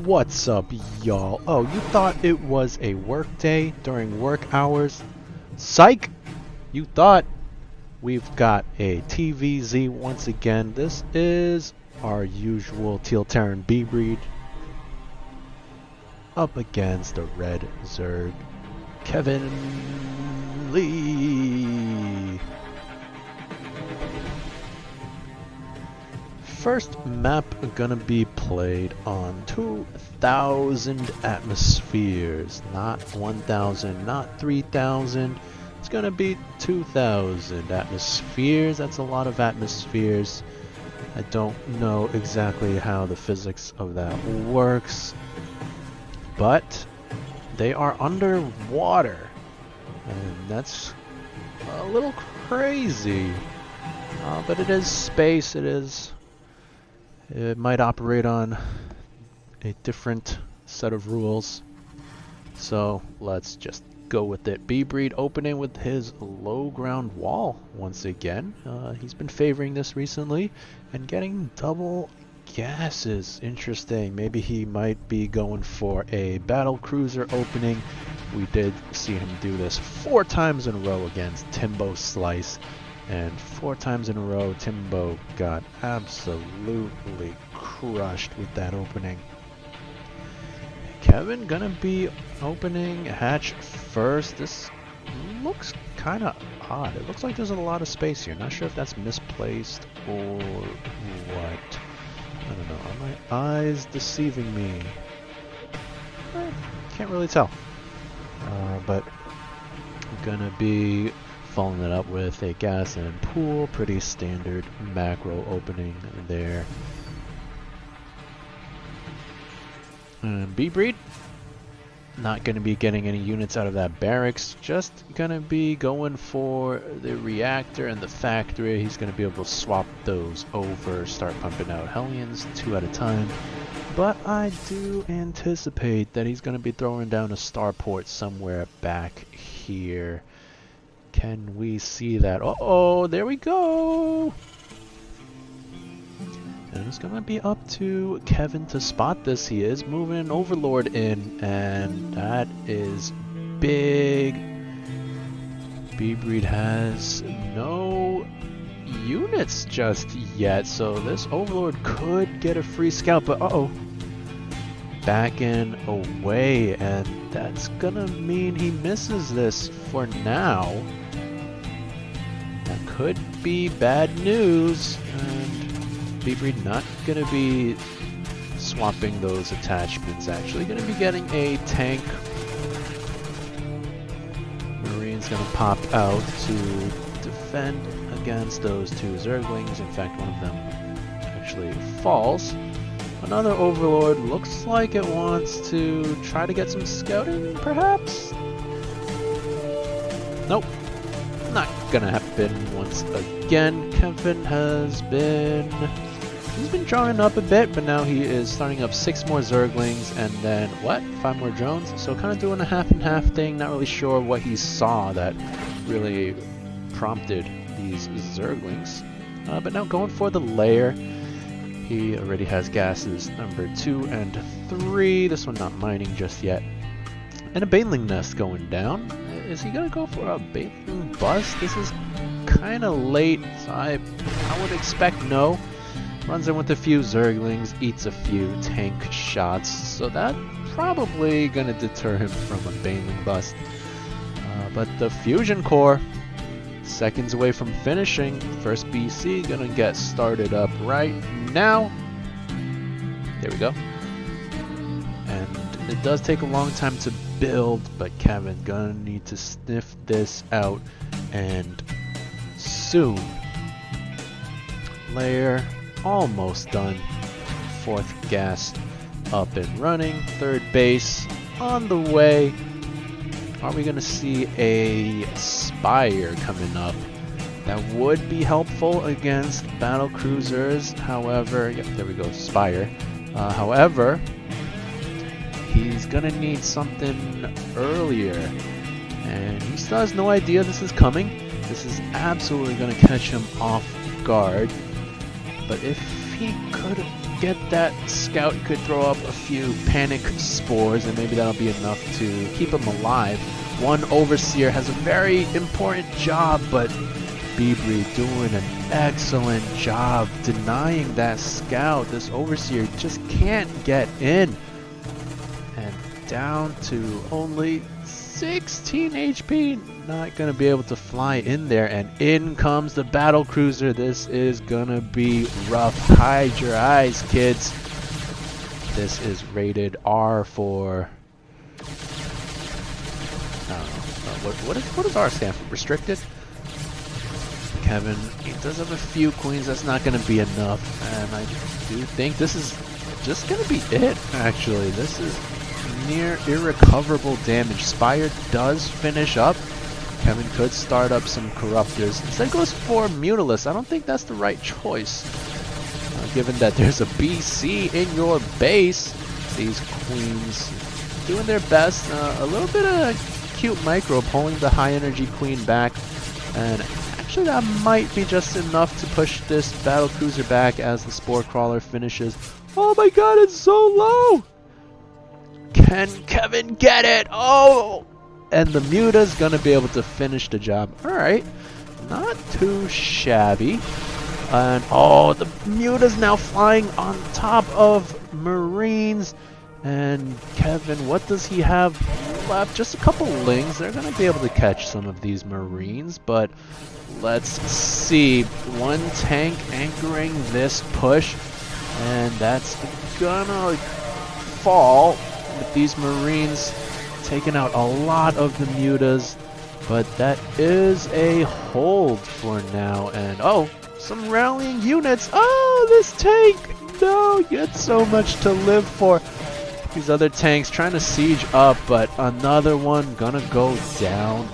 What's up, y'all? Oh, you thought it was a work day during work hours? Psych! You thought. We've got a TVZ once again. This is our usual Teal Terran B breed up against a red Zerg, Kevin Lee. First map gonna be played on 2,000 atmospheres, not 1,000, not 3,000. It's gonna be 2,000 atmospheres. That's a lot of atmospheres. I don't know exactly how the physics of that works, but they are underwater, and that's a little crazy. But it is space. It might operate on a different set of rules. So let's just go with it. B-Breed opening with his low ground wall once again. He's been favoring this recently and getting double gases. Interesting. Maybe he might be going for a battle cruiser opening. We did see him do this 4 times in a row against Timbo Slice. And 4 times in a row, Timbo got absolutely crushed with that opening. Kevin gonna be opening hatch first. This looks kind of odd. It looks like there's a lot of space here. Not sure if that's misplaced or what. I don't know. Are my eyes deceiving me? Can't really tell. But I'm gonna be following it up with a gas and pool. Pretty standard macro opening there. And B-Breed, not going to be getting any units out of that barracks. Just going to be going for the reactor and the factory. He's going to be able to swap those over, start pumping out Hellions 2 at a time. But I do anticipate that he's going to be throwing down a starport somewhere back here. Can we see that? Uh-oh, there we go! And it's gonna be up to Kevin to spot this. He is moving an Overlord in, and that is big. B-Breed has no units just yet, so this Overlord could get a free scout, but uh-oh. Backing away, and that's gonna mean he misses this for now. That could be bad news, and B-Breed not gonna be swapping those attachments. Actually gonna be getting a tank. Marine's gonna pop out to defend against those 2 Zerglings. In fact, one of them actually falls. Another Overlord looks like it wants to try to get some scouting, perhaps? Nope. Not gonna happen once again. Kevin has been... He's been drawing up a bit, but now he is starting up 6 more Zerglings, and then, what? 5 more drones? So kind of doing a half and half thing. Not really sure what he saw that really prompted these Zerglings. But now going for the lair. He already has gases number 2 and 3. This one not mining just yet. And a Baneling nest going down. Is he gonna go for a Baneling bust? This is kind of late, so I would expect no. Runs in with a few Zerglings, eats a few tank shots, so that probably gonna deter him from a Baneling bust. But the Fusion Core, seconds away from finishing. First BC gonna get started up right now. There we go. And it does take a long time to build, but Kevin gonna need to sniff this out, and soon. Layer almost done. 4th gas up and running. 3rd base on the way. Are we gonna see a Spire coming up? That would be helpful against battle cruisers. However, yep, there we go, Spire. However, he's gonna need something earlier, and he still has no idea this is coming. This is absolutely gonna catch him off guard. But if he could get that scout, you could throw up a few panic spores, and maybe that'll be enough to keep him alive. One overseer has a very important job, but brevinn doing an excellent job denying that scout. This overseer just can't get in. And down to only 16 HP. Not gonna be able to fly in there, and in comes the battle cruiser. This is gonna be rough. Hide your eyes, kids. This is rated R for, I don't know, what does R stand for? Restricted? Kevin, he does have a few queens. That's not gonna be enough, and I do think this is just gonna be it, actually. This is near irrecoverable damage. Spire does finish up. Kevin could start up some corruptors. Instead goes for Mutalisk. I don't think that's the right choice. Given that there's a BC in your base. These queens doing their best. A little bit of cute micro pulling the high energy queen back. And actually that might be just enough to push this battle cruiser back as the spore crawler finishes. Oh my god, it's so low! Can Kevin get it? Oh! And the Muta's gonna be able to finish the job. Alright, not too shabby. And oh, the Muta's now flying on top of Marines. And Kevin, what does he have left? Just a couple lings. They're gonna be able to catch some of these Marines, but let's see. One tank anchoring this push, and that's gonna fall with these Marines taking out a lot of the Mutas, but that is a hold for now. And oh, some rallying units. Oh, this tank! No, you had so much to live for. These other tanks trying to siege up, but another one gonna go down.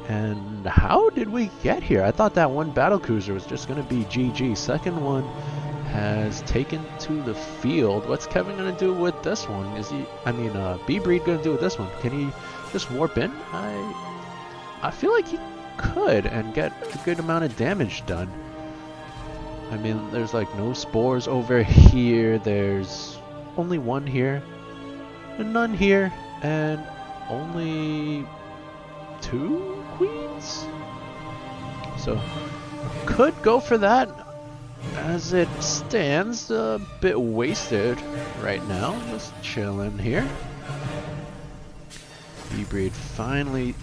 And how did we get here? I thought that one battle cruiser was just gonna be GG. Second one has taken to the field. What's Kevin gonna do with this one? Is he, brevinn gonna do with this one? Can he just warp in? I feel like he could and get a good amount of damage done. I mean, there's like no spores over here. There's only one here, and none here, and only 2 queens. So could go for that. As it stands, a bit wasted right now. Just chilling here. brevinn finally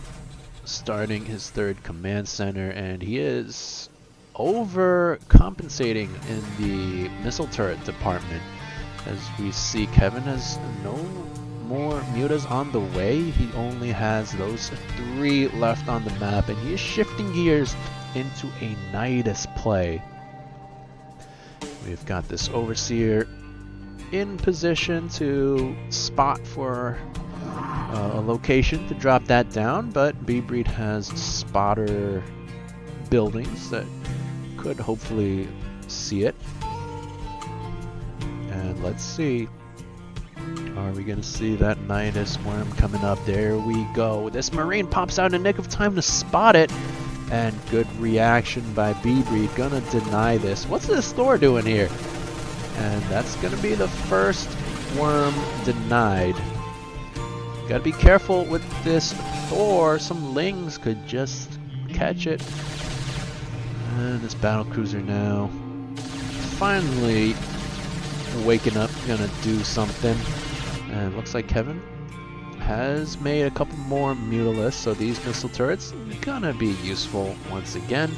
starting his 3rd command center, and he is overcompensating in the missile turret department. As we see, Kevin has no more Mutas on the way. He only has those 3 left on the map, and he is shifting gears into a Nidus play. We've got this Overseer in position to spot for a location to drop that down, but brevinn has spotter buildings that could hopefully see it. And let's see. Are we going to see that Nidus worm coming up? There we go. This Marine pops out in the nick of time to spot it. And good reaction by brevinn. Gonna deny this. What's this Thor doing here? And that's gonna be the first worm denied. Gotta be careful with this Thor. Some lings could just catch it. And this battle cruiser now finally waking up, gonna do something. And looks like Kevin has made a couple more Mutalisks, so these missile turrets gonna be useful once again.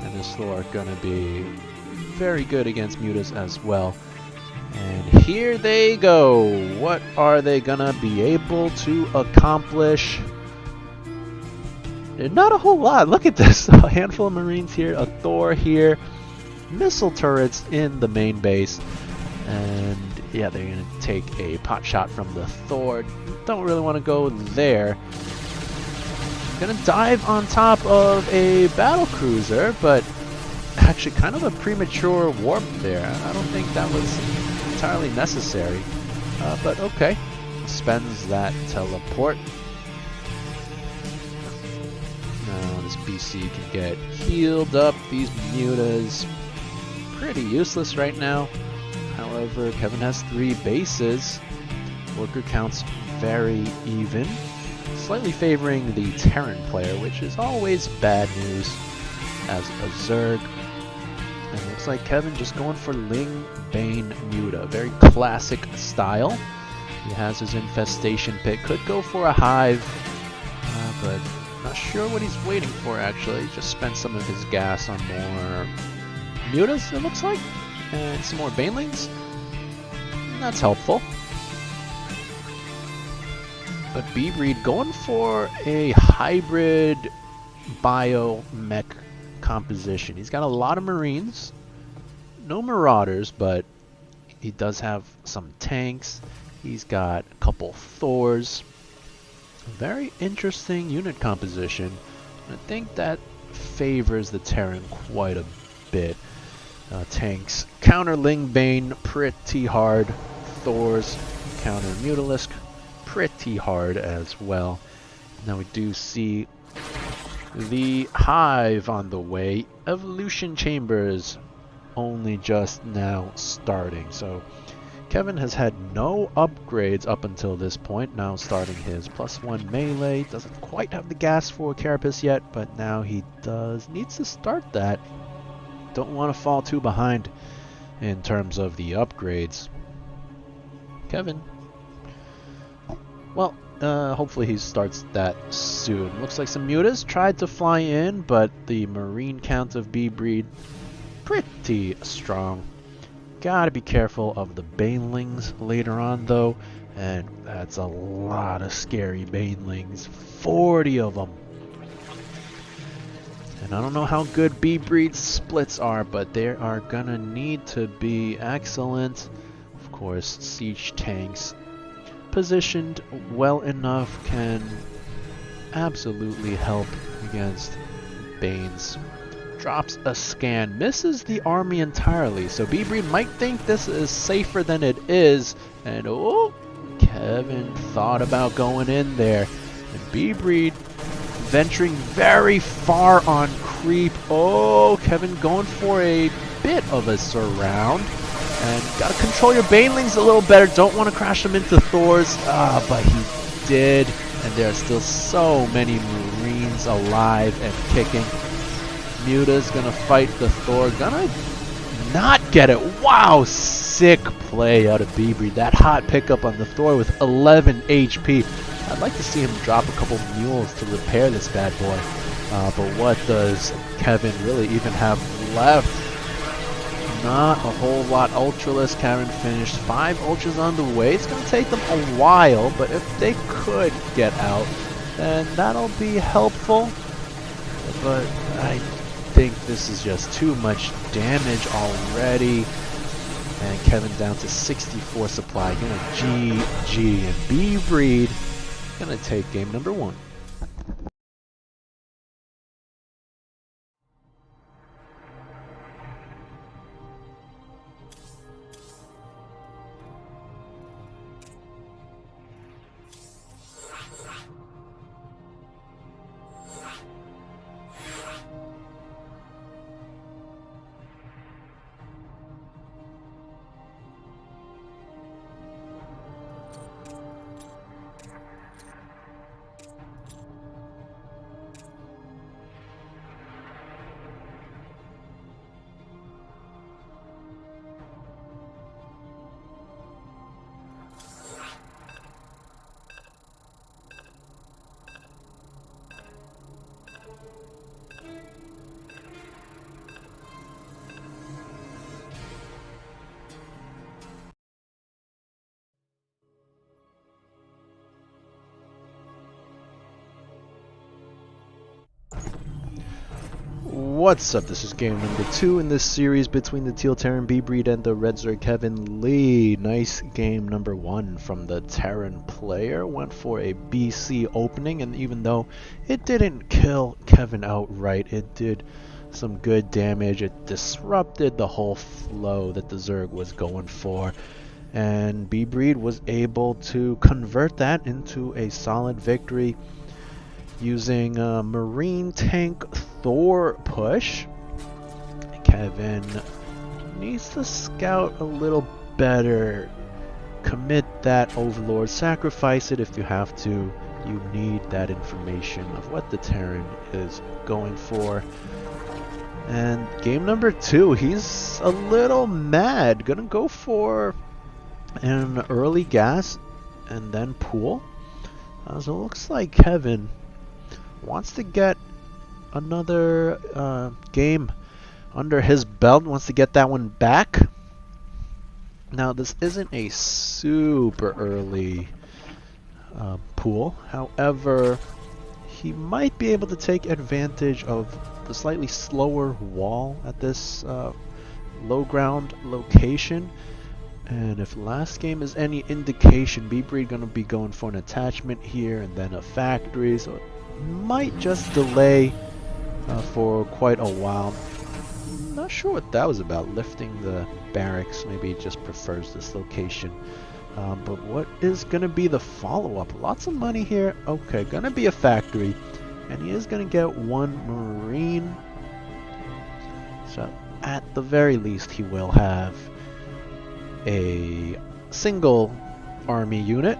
And this Thor gonna be very good against Mutas as well. And here they go. What are they gonna be able to accomplish? Not a whole lot. Look at this. A handful of Marines here, a Thor here, missile turrets in the main base, and yeah, they're gonna take a pot shot from the Thor. Don't really want to go there. Gonna dive on top of a battle cruiser, but actually kind of a premature warp there. I don't think that was entirely necessary, but okay. Spends that teleport. Now this BC can get healed up. These Mutas pretty useless right now. However, Kevin has 3 bases. Worker counts very even, slightly favoring the Terran player, which is always bad news as a Zerg. And it looks like Kevin just going for Ling, Bane, Muta. Very classic style. He has his infestation pit. Could go for a hive, but not sure what he's waiting for actually. Just spent some of his gas on more Mutas, it looks like, and some more Banelings. That's helpful. But B-Breed going for a hybrid bio-mech composition. He's got a lot of Marines, no Marauders, but he does have some tanks. He's got a couple Thors. Very interesting unit composition. I think that favors the Terran quite a bit. Tanks counter Ling Bane pretty hard. Thors counter Mutalisk pretty hard as well. Now we do see the hive on the way. Evolution chambers only just now starting. So Kevin has had no upgrades up until this point. Now starting his +1 melee. Doesn't quite have the gas for Carapace yet, but now he needs to start that. Don't want to fall too behind in terms of the upgrades. Kevin, well, hopefully he starts that soon. Looks like some Mutas tried to fly in, but the Marine count of B-Breed pretty strong. Gotta be careful of the Banelings later on though, and that's a lot of scary Banelings. 40 of them. And I don't know how good B-Breed's splits are, but they are gonna need to be excellent. Of course, siege tanks positioned well enough can absolutely help against Banes. Drops a scan, misses the army entirely, so B-Breed might think this is safer than it is, and oh, Kevin thought about going in there, and B-Breed venturing very far on creep. Oh, Kevin going for a bit of a surround, and gotta control your Banelings a little better, don't want to crash them into Thors, but he did, and there are still so many Marines alive and kicking. Muta's gonna fight the Thor, gonna not get it. Wow, sick play out of B-Breed. That hot pickup on the Thor with 11 HP. I'd like to see him drop a couple mules to repair this bad boy. But what does Kevin really even have left? Not a whole lot. Ultralisk Karen finished 5 Ultras on the way. It's gonna take them a while, but if they could get out, then that'll be helpful. But I think this is just too much damage already, and Kevin down to 64 supply. Gonna GG, and B-Breed gonna take game number 1. What's up? This is game number 2 in this series between the Teal Terran B-Breed and the Red Zerg Kevin Lee. Nice game number 1 from the Terran player. Went for a BC opening, and even though it didn't kill Kevin outright, it did some good damage. It disrupted the whole flow that the Zerg was going for, and B-Breed was able to convert that into a solid victory using a Marine tank Thor push. Kevin needs to scout a little better. Commit that overlord, sacrifice it if you have to. You need that information of what the Terran is going for. And game number 2, he's a little mad. Gonna go for an early gas and then pool. So it looks like Kevin wants to get another game under his belt, wants to get that one back. Now this isn't a super early pool, however he might be able to take advantage of the slightly slower wall at this low ground location. And if last game is any indication, brevinn gonna be going for an attachment here and then a factory, so it might just delay for quite a while. Not sure what that was about, lifting the barracks. Maybe he just prefers this location. But what is gonna be the follow-up? Lots of money here. Okay, gonna be a factory, and he is gonna get 1 marine. So at the very least, he will have a single army unit.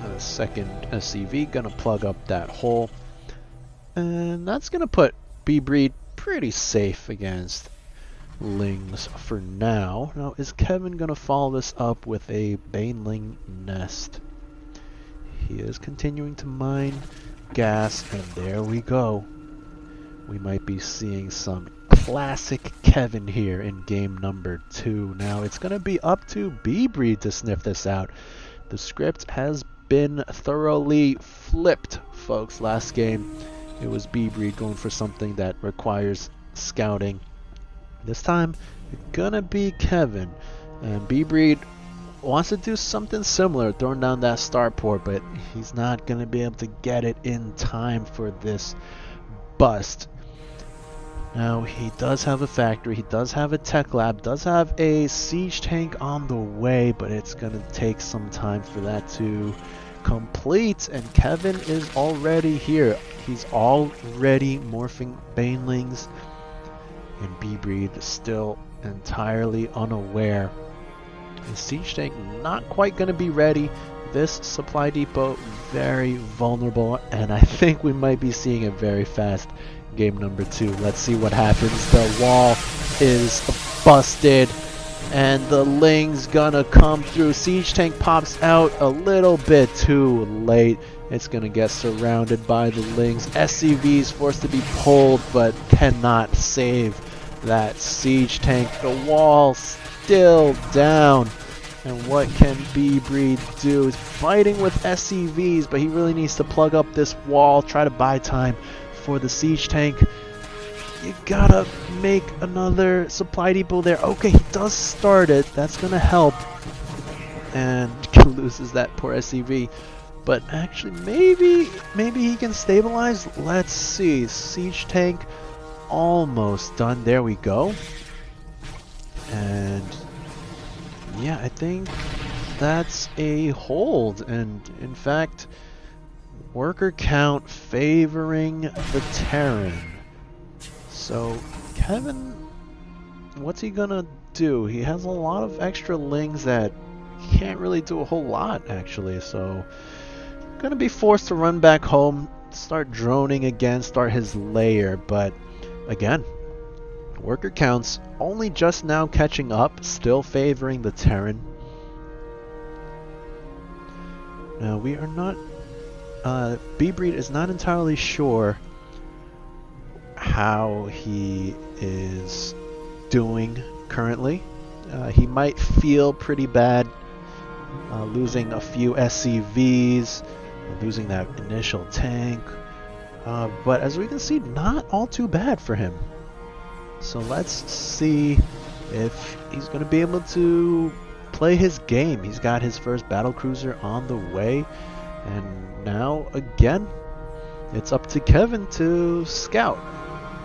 A second SCV gonna plug up that hole, and that's gonna put brevinn pretty safe against Lings for now. Now, is Kevin gonna follow this up with a baneling nest? He is continuing to mine gas, and there we go. We might be seeing some classic Kevin here in game number 2. Now, it's gonna be up to brevinn to sniff this out. The script has been thoroughly flipped, folks. Last game, it was brevinn going for something that requires scouting. This time, it's gonna be Kevin. And brevinn wants to do something similar, throwing down that starport, but he's not gonna be able to get it in time for this bust. Now, he does have a factory, he does have a tech lab, does have a siege tank on the way, but it's gonna take some time for that to complete, and Kevin is already here. He's already morphing banelings, and brevinn is still entirely unaware. The siege tank not quite going to be ready. This supply depot very vulnerable, and I think we might be seeing a very fast game number 2. Let's see what happens. The wall is busted, and the Ling's gonna come through. Siege tank pops out a little bit too late. It's gonna get surrounded by the Lings. SCV's forced to be pulled, but cannot save that siege tank. The wall still down. And what can brevinn do? He's fighting with SCVs, but he really needs to plug up this wall, try to buy time for the siege tank. You gotta make another supply depot there. Okay, he does start it. That's gonna help. And loses that poor SCV. But actually, maybe he can stabilize. Let's see. Siege tank almost done. There we go. And yeah, I think that's a hold. And in fact, worker count favoring the Terran. So Kevin, what's he gonna do? He has a lot of extra Lings that can't really do a whole lot, actually. So gonna be forced to run back home, start droning again, start his lair. But again, worker counts only just now catching up, still favoring the Terran. Now we are not brevinn is not entirely sure how he is doing currently. He might feel pretty bad, losing a few SCVs, losing that initial tank, but as we can see, not all too bad for him. So let's see if he's going to be able to play his game. He's got his first battle cruiser on the way, and now again it's up to Kevin to scout.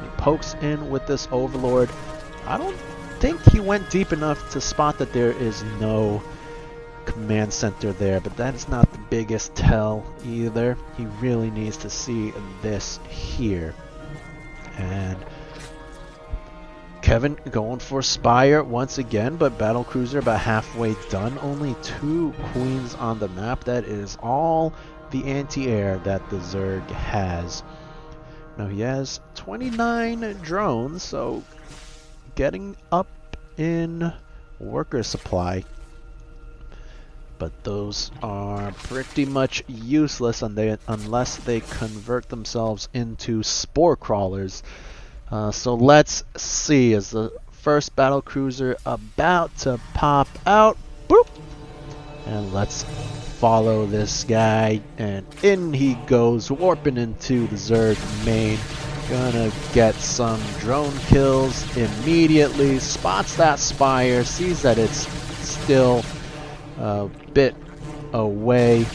He pokes in with this overlord. I don't think he went deep enough to spot that there is no command center there, but that is not the biggest tell either. He really needs to see this here. And Kevin going for Spire once again, but Battlecruiser about halfway done. Only 2 queens on the map. That is all the anti-air that the Zerg has. Now he has 29 drones, so getting up in worker supply. But those are pretty much useless unless they convert themselves into spore crawlers. So let's see, as the first battle cruiser about to pop out. Boop! And let's follow this guy, and in he goes, warping into the Zerg main. Gonna get some drone kills immediately. Spots that Spire, sees that it's still a bit away.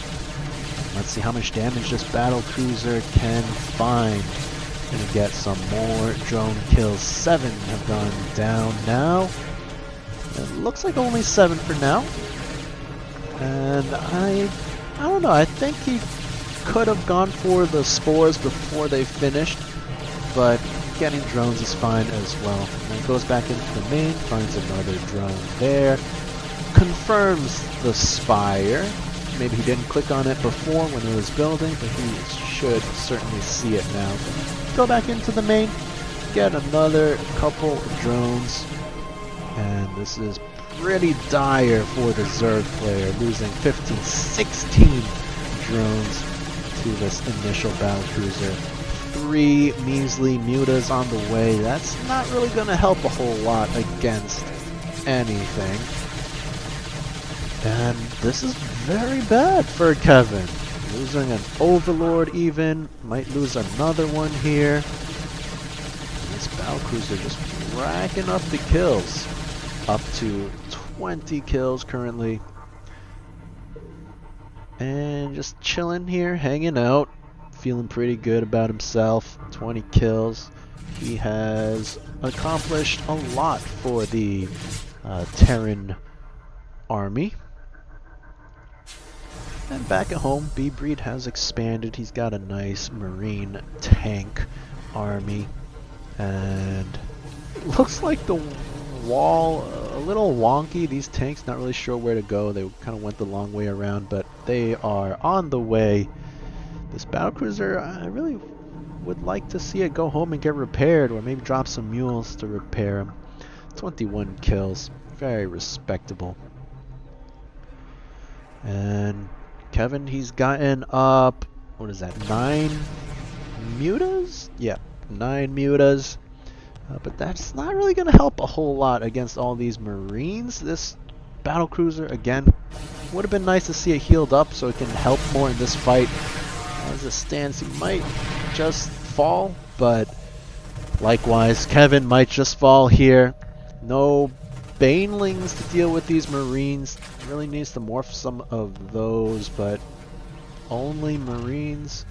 Let's see how much damage this battle cruiser can find. Gonna get some more drone kills. 7 have gone down now. It looks like only 7 for now. And I don't know, I think he could have gone for the spores before they finished, but getting drones is fine as well. And goes back into the main, finds another drone there. Confirms the Spire. Maybe he didn't click on it before when he was building, but he should certainly see it now. Go back into the main, get another couple drones, and this is pretty dire for the Zerg player, losing 15, 16 drones to this initial battlecruiser. 3 measly mutas on the way. That's not really going to help a whole lot against anything. And this is very bad for Kevin. Losing an Overlord even. Might lose another one here. This battlecruiser just racking up the kills. Up to 20 kills currently. And just chilling here, hanging out. Feeling pretty good about himself. 20 kills. He has accomplished a lot for the Terran army. And back at home, B-Breed has expanded. He's got a nice marine tank army. And it looks like the wall a little wonky. These tanks not really sure where to go. They kind of went the long way around, but they are on the way. This battlecruiser, I really would like to see it go home and get repaired, or maybe drop some mules to repair them. 21 kills, very respectable. And Kevin, he's gotten up, what is that, 9 mutas? Yeah, 9 mutas. But that's not really going to help a whole lot against all these marines. This battlecruiser, again, would have been nice to see it healed up so it can help more in this fight. As it stands, he might just fall, but likewise, Kevin might just fall here. No banelings to deal with these marines. Really needs to morph some of those, but only marines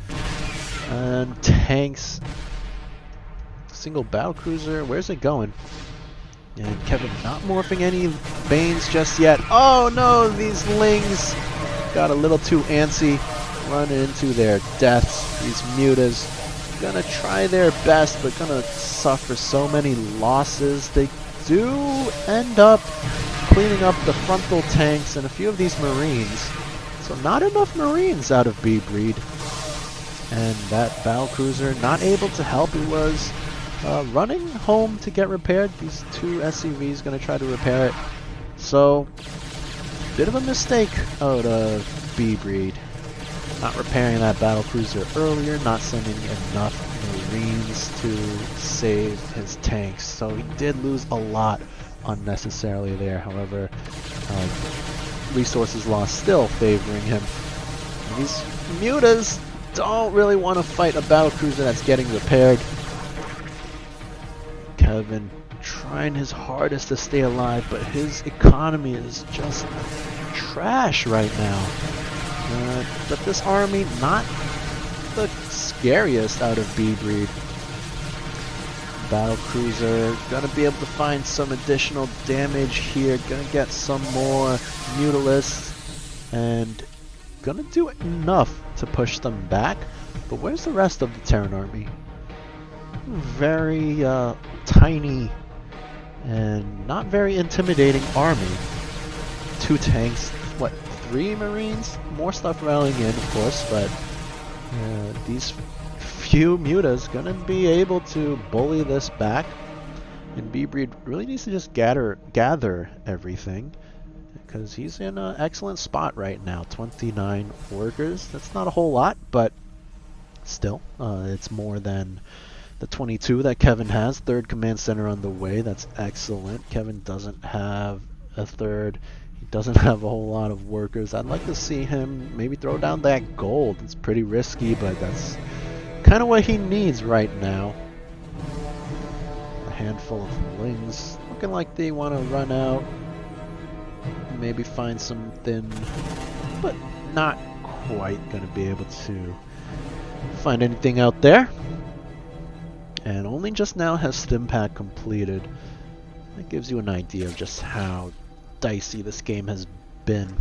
and tanks. Single battlecruiser, where's it going? And Kevin not morphing any banes just yet. Oh no, these lings got a little too antsy, running into their deaths. These mutas gonna try their best, but gonna suffer so many losses. They do end up cleaning up the frontal tanks and a few of these marines. So not enough marines out of B-Breed. And that battlecruiser not able to help. He was running home to get repaired. These 2 SCVs gonna try to repair it. So, bit of a mistake out of B-Breed. Not repairing that battlecruiser earlier, not sending enough marines to save his tanks. So he did lose a lot unnecessarily there. However, resources lost still favoring him. These mutas don't really want to fight a battlecruiser that's getting repaired. Kevin trying his hardest to stay alive, but his economy is just trash right now. But this army, not the scariest out of B-Breed. Battlecruiser gonna be able to find some additional damage here. Gonna get some more mutalisks and gonna do enough to push them back. But where's the rest of the Terran army? Very tiny And not very intimidating army. 2 tanks, what, 3 marines? More stuff rallying in, of course, but these few mutas gonna be able to bully this back. And B-Breed really needs to just gather everything, because he's in an excellent spot right now. 29 workers. That's not a whole lot, but still, it's more than the 22 that Kevin has. 3rd command center on the way. That's excellent. Kevin doesn't have a 3rd. He doesn't have a whole lot of workers. I'd like to see him maybe throw down that gold. It's pretty risky, but that's kind of what he needs right now. A handful of lings looking like they want to run out. Maybe find something, but not quite going to be able to find anything out there. And only just now has Stimpack completed. That gives you an idea of just how dicey this game has been.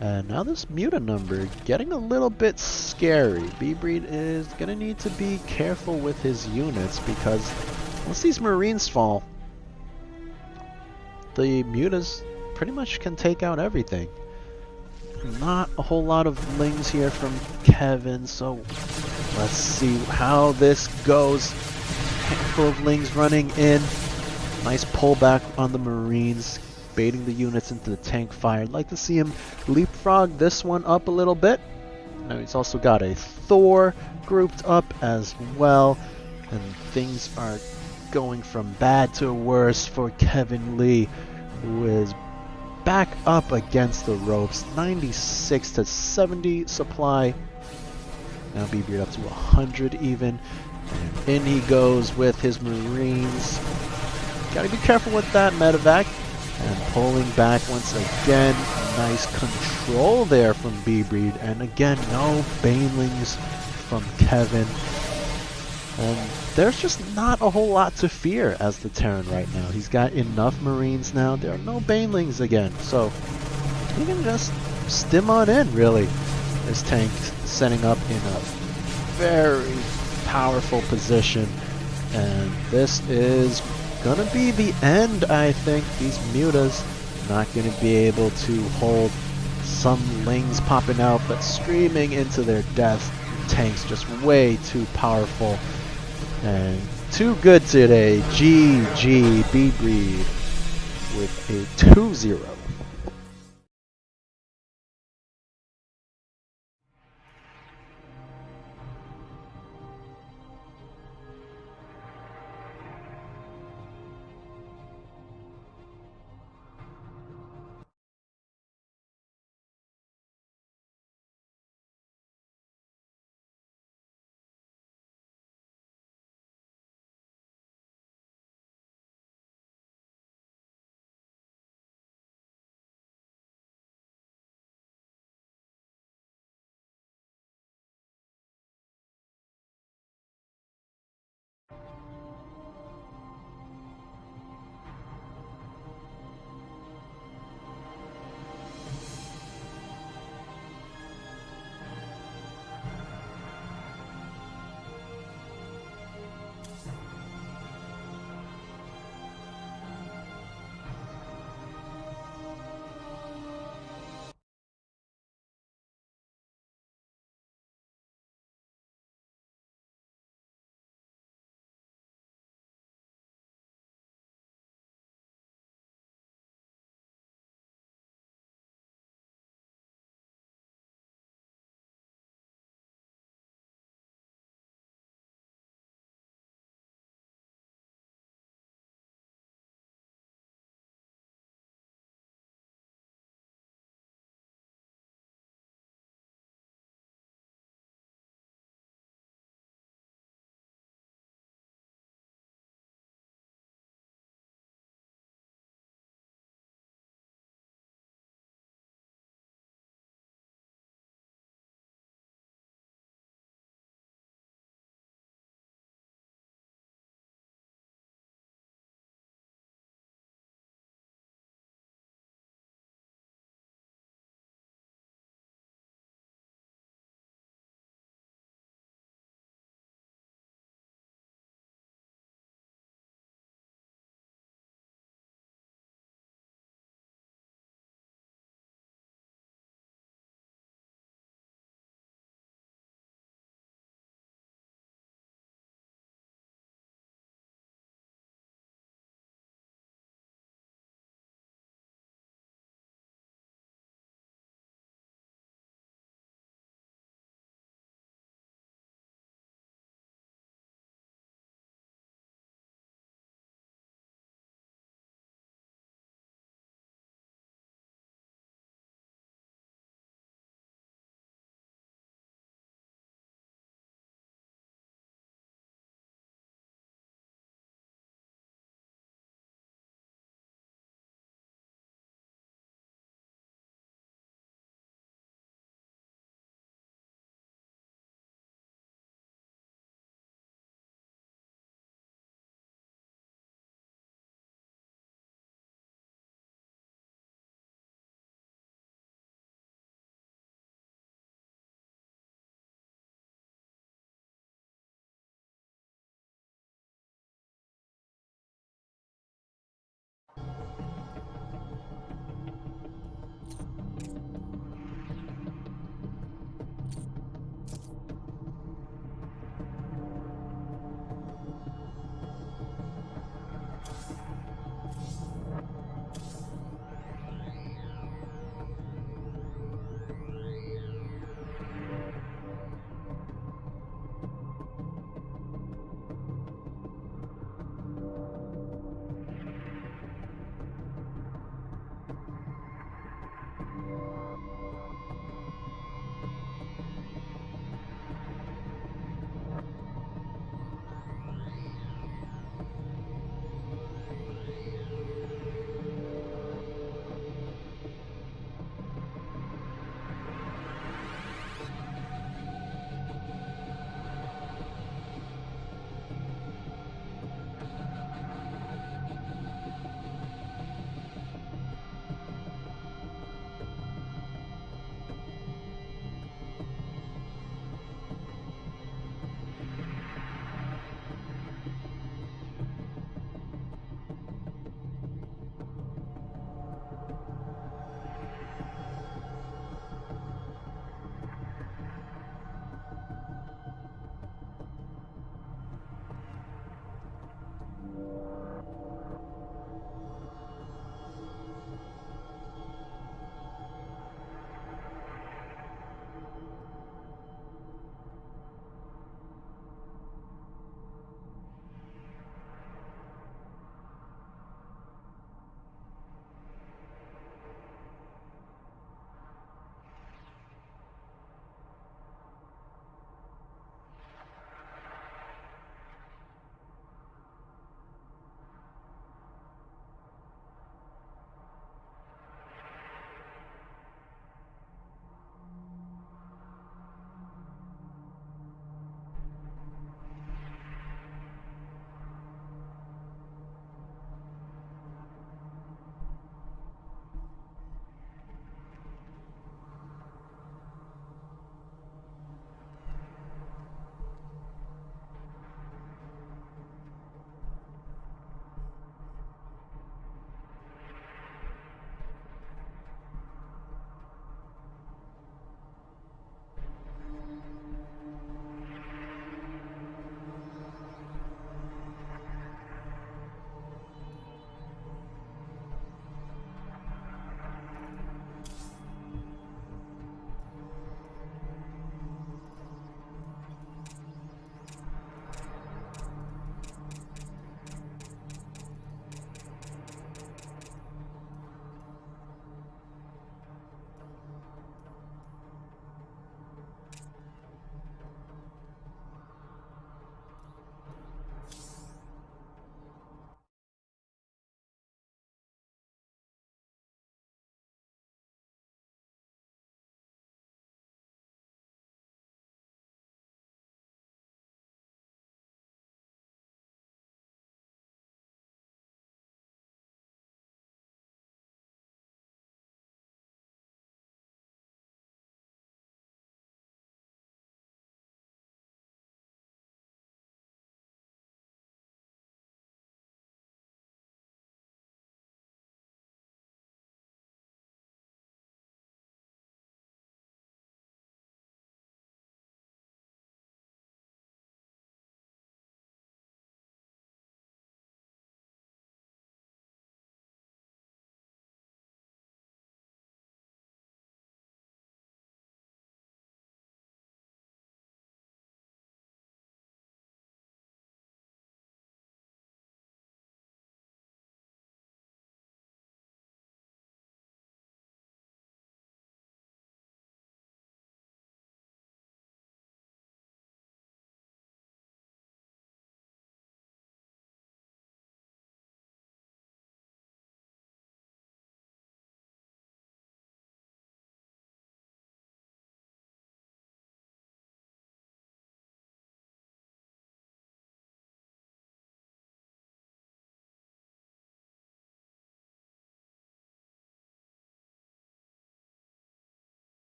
And now this muta number getting a little bit scary. B-Breed is going to need to be careful with his units, because once these marines fall, the mutas pretty much can take out everything. Not a whole lot of lings here from Kevin, so let's see how this goes. Handful of lings running in. Nice pullback on the marines, baiting the units into the tank fire. I'd like to see him leapfrog this one up a little bit. Now he's also got a Thor grouped up as well, and things are going from bad to worse for Kevin Lee, who is back up against the ropes. 96 to 70 supply. Now B-Breed up to 100 even. And in he goes with his marines. Gotta be careful with that medevac. And pulling back once again. Nice control there from B-Breed. And again, no banelings from Kevin. And there's just not a whole lot to fear as the Terran right now. He's got enough marines now. There are no banelings again. So he can just stim on in, really. This tank setting up in a very powerful position. And this is gonna be the end, I think. These mutas not gonna be able to hold. Some lings popping out, but streaming into their death. Tanks just way too powerful and too good today. GG B-Breed with a 2-0.